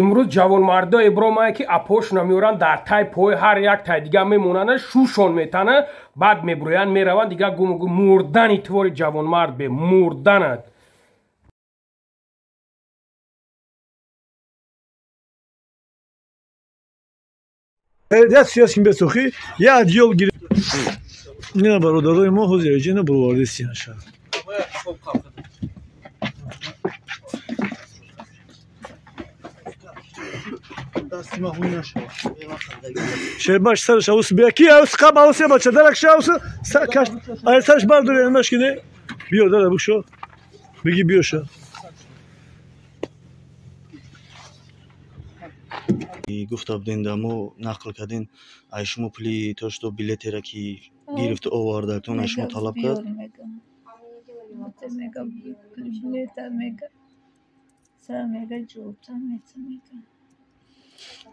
امروز جوانمردا ابرامایی که اپوش نمیورن در تای پای هر یک تای دیگه میمونن شوشون میتنه بعد میبروین میرون دیگه گم مردن طور جوانمرد به مردنت دست سیاسی بسوخی یه ادیال گیره نه برادرای ما حضور جنه بروارده سیان شد شرباش سرش اوس بیا کی اوس قام اوس با چدرک شاوس کاش ای سرش برداره مشکینه بیا داره بشو بگی بیا شو گفت بدین دمو نقل کردین ای شما پلی توشتو بلیت را کی گرفت آوردتون ای شما طلب کرد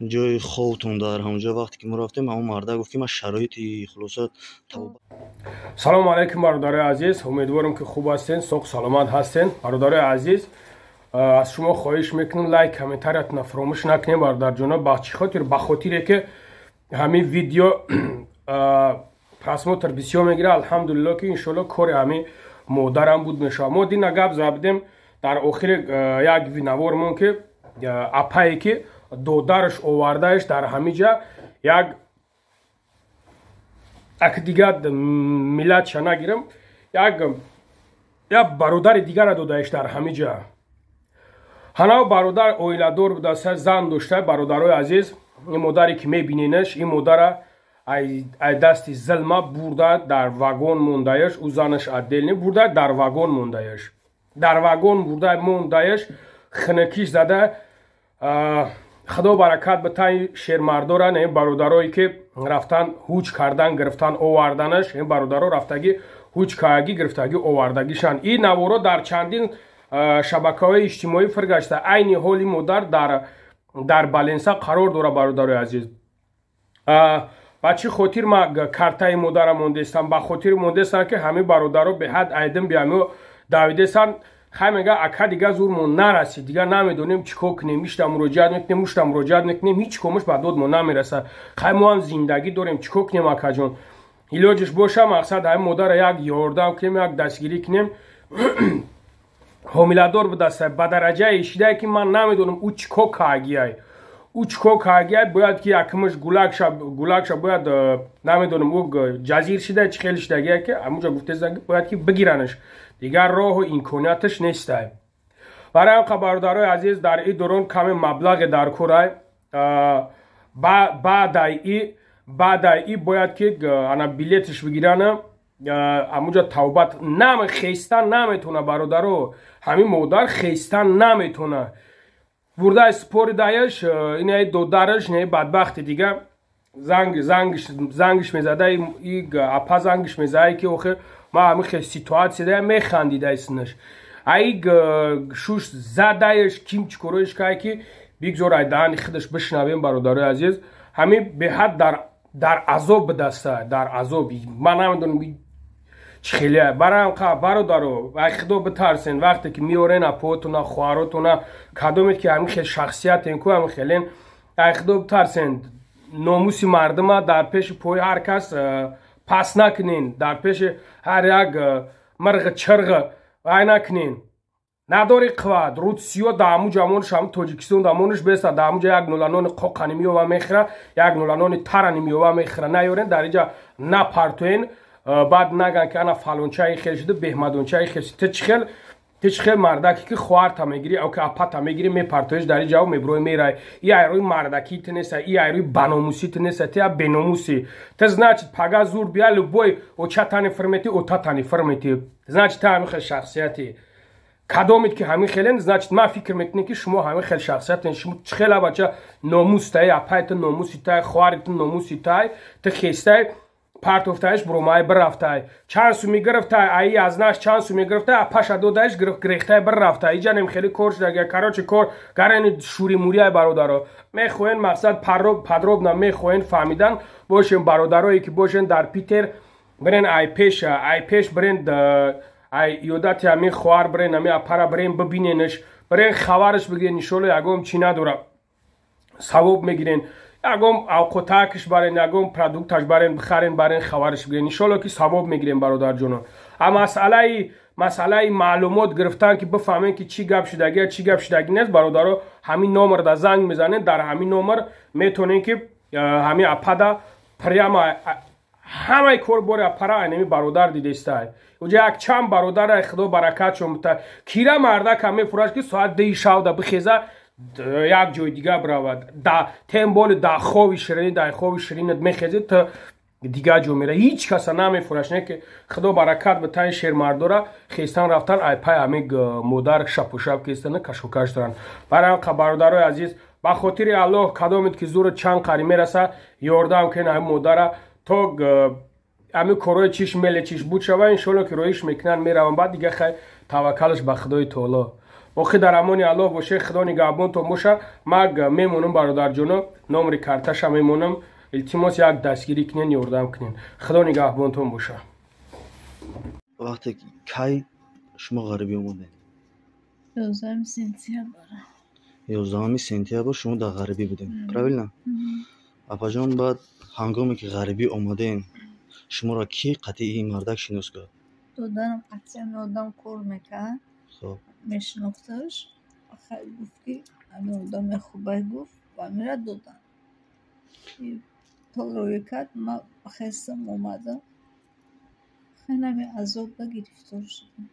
جای خوتون در همونجا وقتی که ما رفتیم همون مرده گفتیم از شرایطی خلاصات توبه. سلام علیکم برادر عزیز امیدوارم که خوب هستین سوق سلامت هستین برادر عزیز از شما خواهش میکنم لایک کامنتارتون فراموش نکنین برادر جان به خاطر که همین ویدیو پراسموتر بسیار میگیره الحمدلله که انشالله کار همین مادرم بود میشه ما دینا گپ زدیم در آخر یک وینوارمون که اپایی که دودارش آوردهش در همینجا یک دیگه ملت چه نگیرم یک برادر دیگر را دادهش در همینجا هنو برادر اویلادور بوده زن داشته برادرای عزیز این مادری که میبینینش این مادر ای دستی ظلمه برده در واگن موندهش او زنش عدل نی برده در واگن موندهش در واگن برده موندهش خنکیش زده خدا برکت بتای شیرمردارن این برادرایی که رفتن هوچ کردن گرفتن آوردنش این برادرها رفتگی هوچ کردگی گرفتگی آوردگیشان این نوارا در چندین شبکه‌های اجتماعی فرگشته عین حالی مادر در بالنسا قرار داره برادرای عزیز بچه خاطر ما کارتای مادرم موندستم با خاطر موندستم که همه برادرها به حد ایدم بیامو داویدسان خیمگه اکا دیگه زورمون نرسید دیگه نمیدونیم چیکار کنیم میشتم مراجعت میکنیم هیچ کمش به دادمون نمیرسه خیمو هم زندگی داریم چیکار کنیم اکا جون علاجش باشه مقصد همه مادر یک یاردم کنیم یک دستگیری کنیم حامله‌دار به دست به درجه ایشیده که من نمیدونم او چیکار کاگیه او چیکار کاگیه باید که یکمش گولاکش باید نمیدونم او جزیر شده چه خیلی شدگیه که همونجا گفته زنگ باید که بگیرنش دیگر راه و امکاناتش نیسته برای هم برادرای عزیز در این دوران کم مبلغ در کورای بعد ای باید که انا بلیتش بگیرن همونجا توبت خیستن نمیتونه برادرو همین مادر خیستن نمیتونه برده سپور دایش این دودارش نه بدبخت دیگه زنگش میزده این اپا زنگش میزده که اوخه ما همین خیلی سیتواتسی ده میخندیده ایسنش ای شوش زدهش کیم چکروش که بیگزور ای دهانی خودش بشنویم برادرای عزیز همین به حد در عذاب بدسته در عذابی من نمیدونم چخیلیه برای هم برادرو و خدا بترسین وقتی که میورین اپوتونا خواراتونا کدومید که همین خیلی شخصیت این که همین خیلی خدا بترسین ناموسی مردم در پیش پای هر کس پس نکنین در پیش هر یک مرغ چرغ وای نکنین نداری قوت روسیه دامو جامونش هم تاجیکستان دامونش بیسته دامو جا یک نولانون قوقانی میوه میخره یک نولانون ترانی میوه میخره نیورین در اینجا نپرتوین بعد نگن که انا فلانچای خیلی شده بهمدونچای خیلی شده تچخل مردکی که خوار تا میگیری او که اپا تا میگیری میپرتویش در اینجا و میبروی میرای ای ایروی مردکی تنسه ای ایروی بناموسی تنسه تیا بناموسی تزناچت پاگا زور بیا لبوی او چه تانی فرمیتی او تا تانی فرمیتی تزناچت تا همین خیلی شخصیتی کدامید که همین خیلی تزناچت ما فکر میکنی که شما همین خیلی شخصیت شما چخلا بچه ناموس تای اپایت ناموسی تای خوارت ناموسی تای تخیسته پارتوفتایش برومای برفتای چند سو میگرفتای ای از ناش چند سو میگرفتای پاش دودایش گرفتای برفتای جنم خیلی کورش دگه کاراچ کور گرن شوری موریای برادرو میخوین مقصد پدروب میخوین فهمیدن باشین برادرایی که باشین در پیتر برین ای پیش برین ای یودات همین خوار برین همین اپارا برین ببینینش برین خوارش بگین نشولو یگم چی نداره савоб мегирен, ягон авқотакш барен, ягон продукташ барен бихарен, барен хабарш бигирен. Иншалло ки савоб мегирен бародарҷоно. А масъалаи маълумот гирифтан ки бифаҳмен ки чӣ гап шудагӣ чӣ гап шудагӣ нест, бародаро ҳамин номерда занг мезанед, дар ҳамин номер метонед ки ҳамин апада прямо ҳамаи корбори апара айнами бародар дидестай. уҷа як чанд бародара худо баракатшон бута. Кира мардак ҳам мефурад ки соат 2 шавда бихеза як ҷои дига биравад. Тем боли дар хоби ширинат мехезед то дигар ҷо мера. Ҳеҷ каса намефурад. Не ки худо баракат бутаи шермардора хестан рафтан ай пай ҳамин модар шапушап кестана кашокаш доранд. Барам бародарои азиз, ба хотири Аллоҳ кадомед ки зур чанд қари мераса ёрдам кунед ҳамин модара то ҳамин корои чиш меле чиш буд шава. иншолло ки роиш мекунанд мераванд. баъд дига хай таваккалш ба худои таоло. боқӣ дар амони Аллоҳ бошед. худо нигаҳбонтон боша. ман мемонам бародарҷоно, номери карташа мемонам. илтимос як дастгирӣ кунен, ёрдам кунен. худо нигаҳбонтон боша. вақте кай шумо ғарибӣ омадед? 11 сентябр шумо дар ғарибӣ будед. правильно? апаҷон, баъд ҳангоме ки ғарибӣ омаден, шуморо ки қатъии мардак шинос кард? доданам қатъиян одам кор мекард, хоб мешинохташ. ахар гуфт ки ҳамин одами хубай гуфт ва мера додан. толроӣ кард, ман хестам омадам. хеле азобда гирифтор шудам.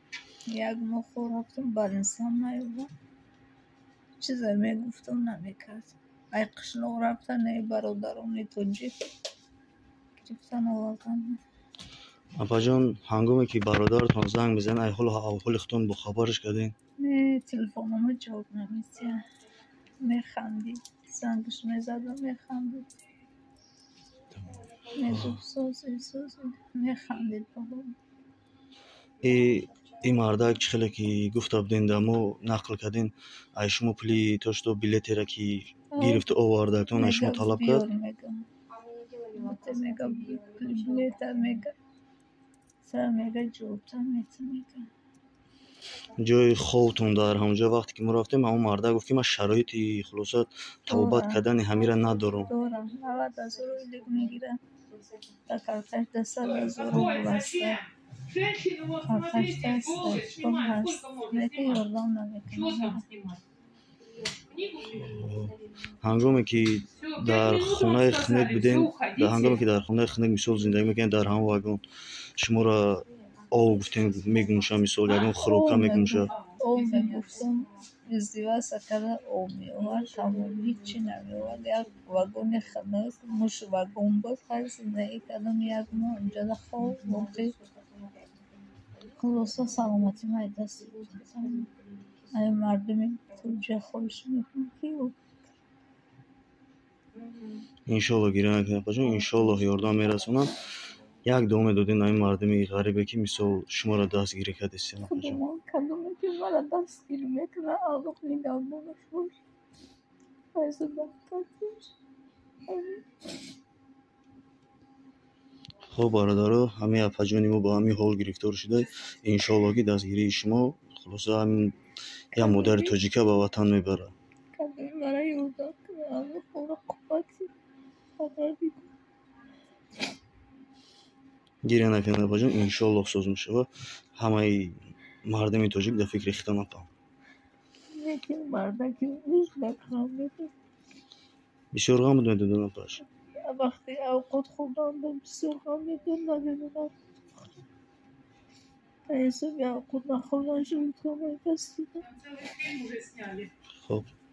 як моҳ хор рафтам, балинсам наёбам. чизе мегуфтам намекард. ай қишлоқ рафтан бародарони тоҷик гирифтан овардан. апаҷон, ҳангоме ки бародаратон занг мезанад, ай ҳолу аҳволи худтон бохабарш карден? не, телефонома ҷавоб намедиҳад. механдид, зангш мезадам, механдид. механдид. ин мардак чӣ хеле ки гуфта буден дар мо нақл карден, ай шумо пули то што билетере ки гирифту овардатон ай шумо талаб кард? ҷои ховтон дар ҳамонҷо вақте ки мо рафтем, ҳамон мардак гуфт ки ман шароити хулоса тавобат кардани ҳамира надорам. 90,000 рублик мегирам. Та карташ 10,000 рубл аст. карташ даст пул ҳаст. лекин ёрдам намекунад. ҳангоме ки дар хонаи хунек буден, ҳангоме ки дар хонаи хунек мисол зиндагӣ мекунед, дар ҳамон вагон шуморо ов гуфтем мегумуша, мисол ягон хӯрока мегумуша? ов мегуфтам, издиваса карда ов меовард, тамом ҳичи намеовард. як вагони хунек муш вагон буд. ҳар зиндагӣ кардам як моҳ онҷо хоб боқӣ. хулоса саломатӣ май дасти гирифтам. ай мардуми туҷа хоҳиш мекунам ки иншолло гиря накунед апаҷон, иншолло ёрдам мерасонам. як дуо доден ин мардуми ғарибе ки мисол шуморо дастгирӣ кардестем апаҷон. кадоме ки мара дастгирӣ мекунад, Аллоҳ нигаҳбонаш бош. файзу баракат бош. хоб бародаро, ҳамин апаҷони мо ба ҳамин ҳол гирифтор шуда, иншолло ки дастгирии шумо хулоса ҳамин як модари тоҷика ба ватан мебарад. кадоме мара ёрдам кунад, Аллоҳ моро қуввати хабар бидад. гиря накунед апаҷон, иншолло соз мешавад. ҳамаи мардуми тоҷик дар фикри хитонатам. лекин мардаки ӯзбек ҳам мебад. бисёр ғам буд медодон апаш. вақте авқот хӯрдам бисёр ғам медод, намедонам. ҳисоби авқот нахӯрдан шуд дастидам.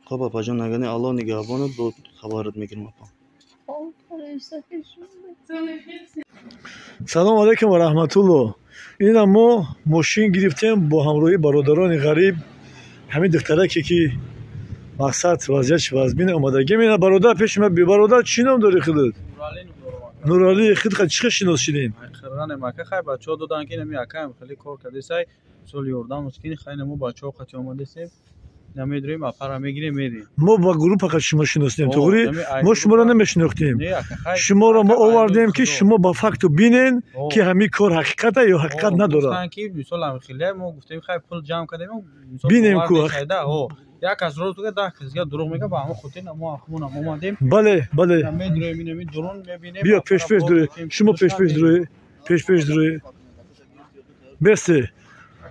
хоб апаҷон, нагане Аллоҳ нигаҳбонат, бо хабарат мегирам апа. салому алайкум ва раҳматуллоҳ. ина мо мошин гирифтем бо ҳамроҳи бародарони ғариб. ҳамин духтараке ки мақсад вазъияти вазмин омадагӣ мена бародар пеш ма би бародар чӣ ном дори худат? нуралӣ худка чӣ хел шинос шидем? خیران مکه خیلی بچه‌ها دادن که نمی اکم خیلی کار کرده سای سال یوردان مسکین خیلی ما بچه‌ها قطعی اومده سیم نمیدونیم افرا میگیریم میریم мо ба гурӯҳ фақат шумо шиностем, туғри мо шуморо намешинохтем. шуморо мо овардем ки шумо ба факту бинен ки ҳамин кор ҳақиқата ё ҳақиқат надорад. گفتن که مثلا خیلی ما گفتیم خیلی پول جمع کردیم بینیم کو як аз рост дуга 10 кизга дурӯғ мега ба ҳама хотир мо ахмонам омадем бале бале медурем инами дурун мебинем бия пеш дуре шумо пеш дуре пеш дуре бесте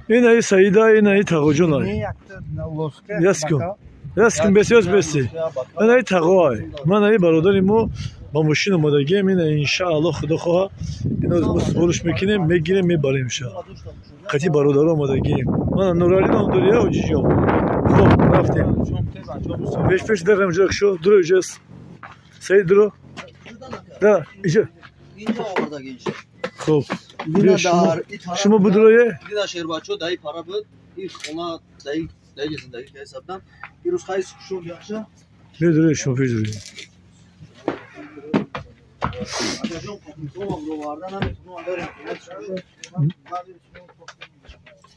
ина и саида ина и тағоҷонай яскин бесте ина и тағоай мана и бародари мо ба мошин омадагием ина иншааллоҳ худо хоҳа ина супориш мекунем мегирем мебарем ша қати бародаро омадагием мана нурали ном дори я оҷиҷон хоб рафтем пеш дарам ҷак шо дуро иҷас саид дуро да иҷа инҷа овардагин хоб шумо будрое дида шербачо дай пара буд ин хона дай зиндаги ки ҳисабдан ирӯз хайс шуд яхша медуре шумо пеш дуре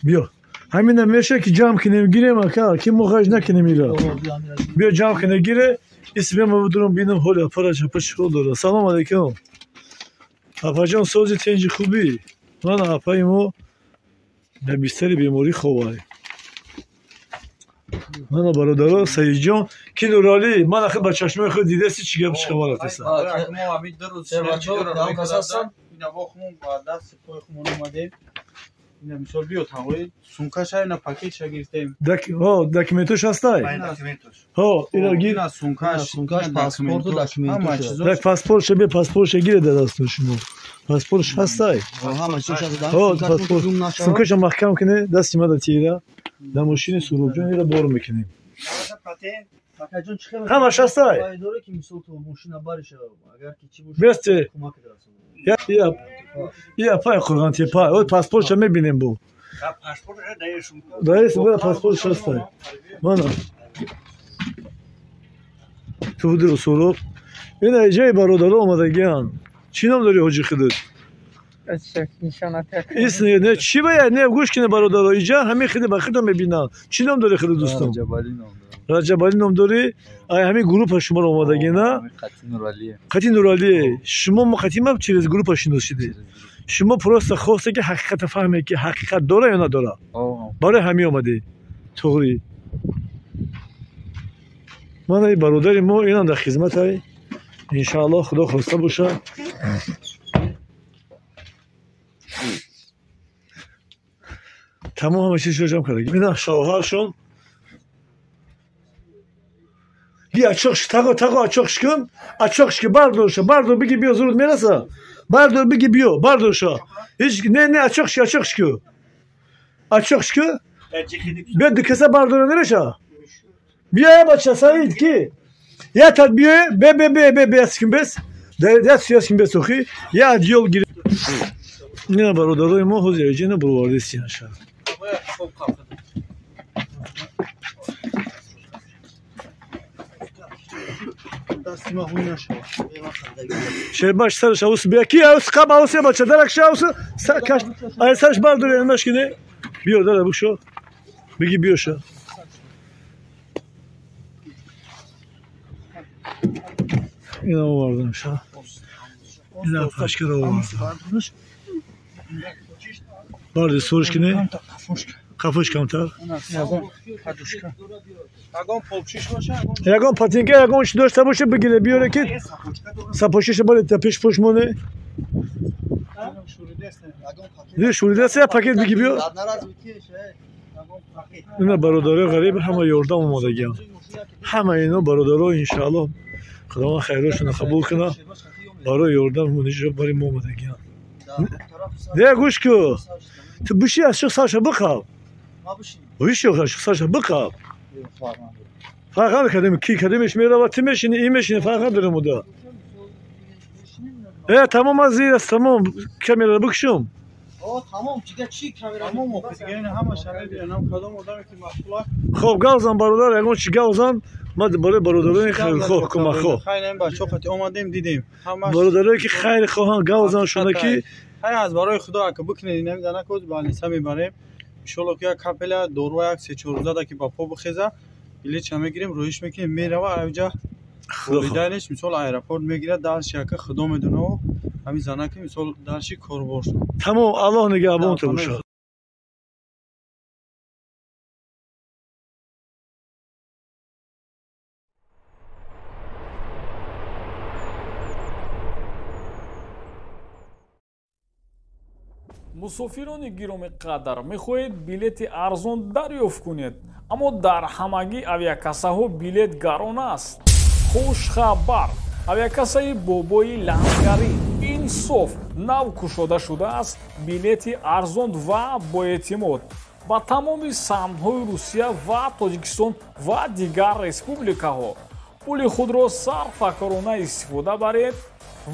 биё ҳамина меша ки ҷамъ кинем гирем ака ки мо ғаж накунем ира биё ҷамъ кина гире исбема будурам бинам ҳоли апара чапа чӣ ҳол дора салом алейкум апаҷон сози тенҷи хубӣ мана апаи мо дар бистари беморӣ ховай мана бародаро саидҷон ки нуралӣ мана хи ба чашмаи худ дидаси чӣ гап чӣ хабар рафтеса мисол биё тағои сумкаша ина пакетша гирифтем документош ҳастай ира гир сумкаш паспорту документош дар паспортша бе паспортша гире дар дасту шумо паспортш ҳастай сумкаша маҳкам кине дасти мада тира дар мошини сурубҷон ира бор мекунем ҳамаш ҳастай бесте я пай қурғанти пай о паспортша мебинем бу паспортш ҳастай мана ту будиро суроб ина иҷаи бародаро омадагиан чӣ ном дори ҳоҷи хидр не чӣ бая не гӯш кине бародаро иҷа ҳамин хиди ба хидо мебинам чӣ ном дори хиди дӯстам раҷабалӣ ном дори ай ҳамин группа шуморо омадагӣ на қати нуралие шумо мо қати ма через группа шинос шиде шумо просто хосте ки ҳақиқата фаҳме ки ҳақиқат дора ё надора барои ҳамин омадӣ туғри мана и бародари мо инам дар хизматай иншааллоҳ худо хоста боша тамом ҳама чизшо ҷамъ кардагим ина шавҳаршон ги ачоқш таго ачоқш кун ачоқш ки бардорша бардор биги биё зуруд мераса бардор биги биё бардорша ҳеҷ не ачоқш ку ачоқш ку биё дукаса бардора немеша биё бача саид ки я тат биё бе яскин бес я яскин бес охи я адёл гир ина бародарои мо ҳозир аҷина бурвардисиянша шербаш сараш авус бия ки авус қаб авус я бача даракша авус ай сараш бардори анмаш кине биё дара бушо биги биёша ина овардамша ина пашкара овардам барди суриш кине қафош камтар ягон патинка ягон чи дошта боша бигире биёре ки сапошиша бари та пеш пош моне шуридаса пакет биги биё ина бародарои ғариб ҳама ёрдам омодагиам ҳама ино бародаро иншааллоҳ худованд хайрошона қабул куна барои ёрдам муниҷо бари мо омодагиам де гӯш ку ту биши аз шо сарша биқаб бикаб фарқ накардем ки кадемеш меравад ти мешини ин мешини фарқ надорем уда тамом аз зир аст тамом камера бикшум хоб гавзан бародар ягон чи гавзан ма барои бародарои хайрхоҳ кӯмакхоҳ бародарое ки хайрхоҳан гавзаншона ки аз барои худо ака бикунед намидана кӯз балиса мебарем иншоаллоҳ ки як капеля дорва як 3-4 рӯзада ки ба по бихеза билетша мегирем роҳиш мекунем мерава авҷа волидайнеш мисол аэропорт мегира дарши яка худо медунаву ҳамин занаки мисол дарши корбор тамом аллоҳ нигаҳбонта бошад мусофирони гироми қадар мехоҳед билети арзон дарёфт кунед, аммо дар ҳамагӣ авиакассаҳо билет гарон аст. хушхабар, авиакассаи бобои лангарӣ инсоф нав кушода шудааст билети арзон ва боэътимод ба тамоми самтҳои Русия ва Тоҷикистон ва дигар республикаҳо. пули худро сарфакорона истифода баред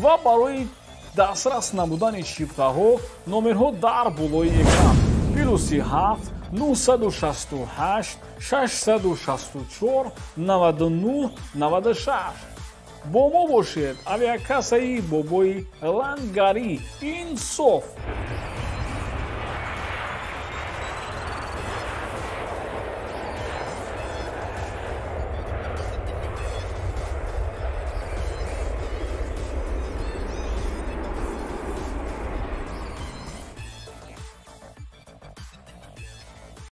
ва барои дастрас намудани шифраҳо номерҳо дар болои экран +7 968 664 99 96. бо мо бошед. авиакассаи бобои лангарӣ инсоф.